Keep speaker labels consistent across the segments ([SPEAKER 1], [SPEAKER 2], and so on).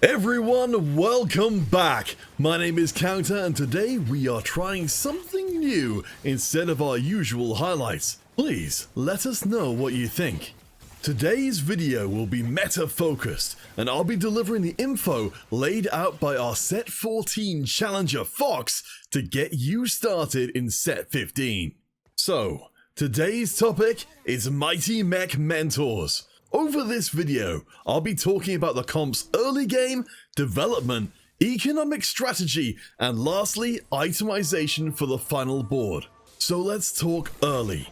[SPEAKER 1] Everyone, welcome back. My name is Counter and today we are trying something new instead of our usual highlights. Please let us know what you think. Today's video will be meta focused and I'll be delivering the info laid out by our set 14 challenger Fox to get you started in set 15. So, today's topic is Mighty Mech Mentors. Over this video, I'll be talking about the comp's early game, development, economic strategy, and lastly, itemization for the final board. So let's talk early.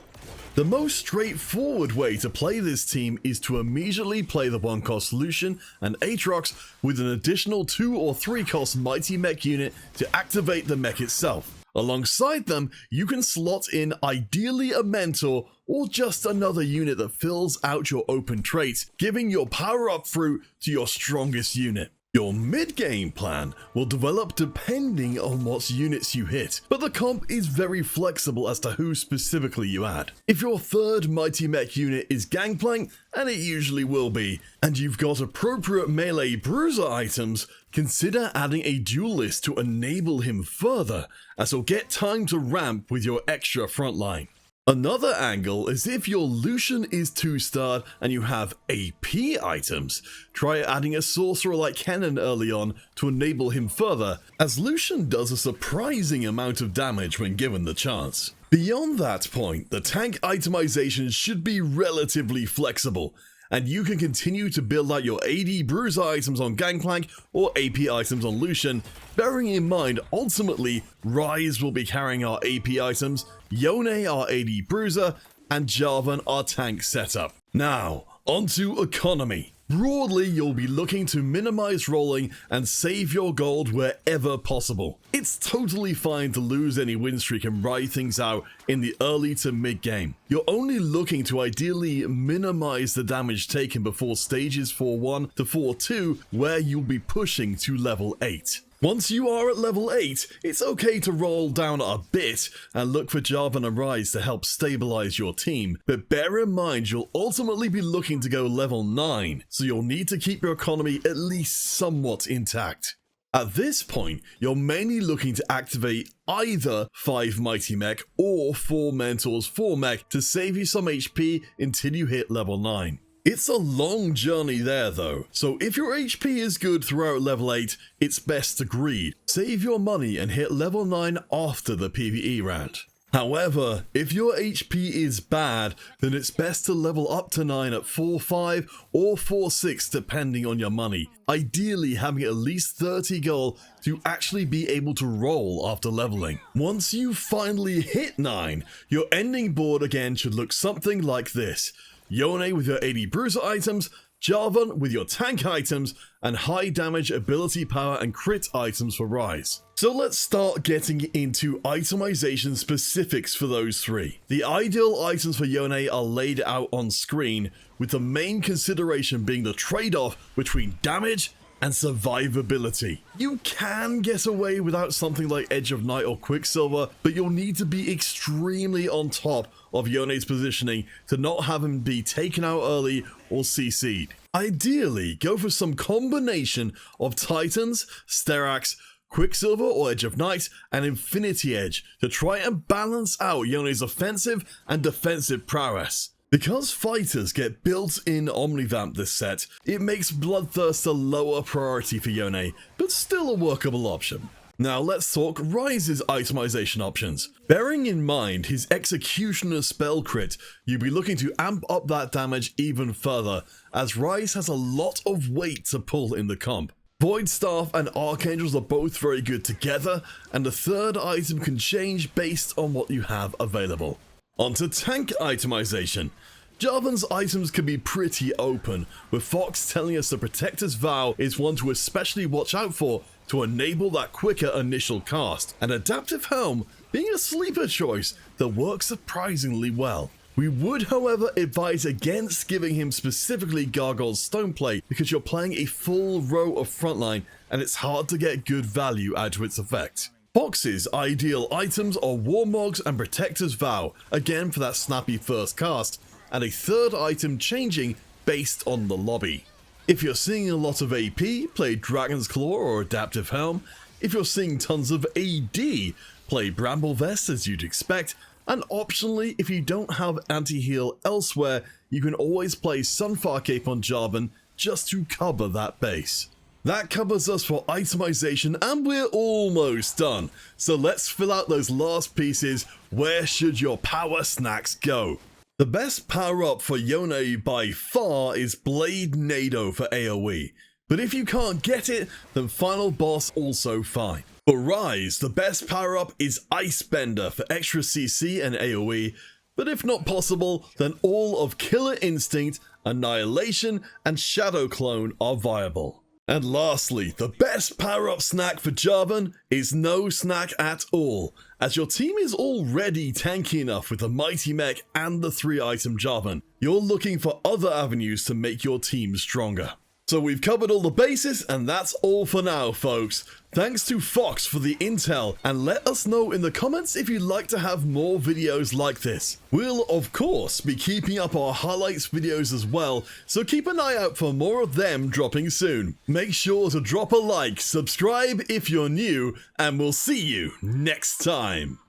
[SPEAKER 1] The most straightforward way to play this team is to immediately play the 1-cost Lucian and Aatrox with an additional 2 or 3-cost Mighty Mech unit to activate the mech itself. Alongside them, you can slot in ideally a mentor or just another unit that fills out your open traits, giving your power-up fruit to your strongest unit. Your mid-game plan will develop depending on what units you hit, but the comp is very flexible as to who specifically you add. If your third Mighty Mech unit is Gangplank, and it usually will be, and you've got appropriate melee bruiser items, consider adding a duelist to enable him further, as he'll get time to ramp with your extra frontline. Another angle is if your Lucian is 2-starred and you have AP items, try adding a sorcerer like Cannon early on to enable him further, as Lucian does a surprising amount of damage when given the chance. Beyond that point, the tank itemization should be relatively flexible, and you can continue to build out your AD bruiser items on Gangplank or AP items on Lucian, bearing in mind ultimately Ryze will be carrying our AP items, Yone our AD bruiser, and Jarvan our tank setup. Now, onto economy. Broadly, you'll be looking to minimize rolling and save your gold wherever possible. It's totally fine to lose any win streak and ride things out in the early to mid game. You're only looking to ideally minimize the damage taken before stages 4-1 to 4-2, where you'll be pushing to level 8. Once you are at level 8, it's okay to roll down a bit and look for Jarvan and Ryze to help stabilize your team, but bear in mind you'll ultimately be looking to go level 9, so you'll need to keep your economy at least somewhat intact. At this point, you're mainly looking to activate either 5 Mighty Mech or 4 Mentors 4 Mech to save you some HP until you hit level 9. It's a long journey there though, so if your HP is good throughout level 8, it's best to greed. Save your money and hit level 9 after the PvE round. However, if your HP is bad, then it's best to level up to 9 at 4-5 or 4-6 depending on your money, ideally having at least 30 gold to actually be able to roll after leveling. Once you finally hit 9, your ending board again should look something like this. Yone with your AD bruiser items, Jarvan with your tank items, and high damage ability power and crit items for Ryze. So let's start getting into itemization specifics for those three. The ideal items for Yone are laid out on screen, with the main consideration being the trade-off between damage and survivability. You can get away without something like Edge of Night or Quicksilver, but you'll need to be extremely on top of Yone's positioning to not have him be taken out early or CC'd. Ideally, go for some combination of Titans, Sterax, Quicksilver or Edge of Night, and Infinity Edge to try and balance out Yone's offensive and defensive prowess. Because fighters get built-in Omnivamp this set, it makes Bloodthirst a lower priority for Yone, but still a workable option. Now let's talk Ryze's itemization options. Bearing in mind his Executioner spell crit, you'll be looking to amp up that damage even further, as Ryze has a lot of weight to pull in the comp. Void Staff and Archangels are both very good together, and the third item can change based on what you have available. Onto tank itemization. Jarvan's items can be pretty open, with Fox telling us the Protector's Vow is one to especially watch out for to enable that quicker initial cast, and Adaptive Helm being a sleeper choice that works surprisingly well. We would, however, advise against giving him specifically Gargoyle's Stoneplate because you're playing a full row of frontline and it's hard to get good value out of its effect. Fox's ideal items are Warmogs and Protector's Vow, again for that snappy first cast, and a third item changing based on the lobby. If you're seeing a lot of AP, play Dragon's Claw or Adaptive Helm. If you're seeing tons of AD, play Bramble Vest as you'd expect. And optionally, if you don't have anti-heal elsewhere, you can always play Sunfire Cape on Jarvan just to cover that base. That covers us for itemization, and we're almost done. So let's fill out those last pieces. Where should your power snacks go? The best power up for Yone by far is Blade Nado for AoE. But if you can't get it, then Final Boss also fine. For Ryze, the best power up is Ice Bender for extra CC and AoE. But if not possible, then all of Killer Instinct, Annihilation, and Shadow Clone are viable. And lastly, the best power-up snack for Jarvan is no snack at all, as your team is already tanky enough with the Mighty Mech and the 3-item Jarvan. You're looking for other avenues to make your team stronger. So we've covered all the bases, and that's all for now, folks. Thanks to Fox for the intel, and let us know in the comments if you'd like to have more videos like this. We'll, of course, be keeping up our highlights videos as well, so keep an eye out for more of them dropping soon. Make sure to drop a like, subscribe if you're new, and we'll see you next time.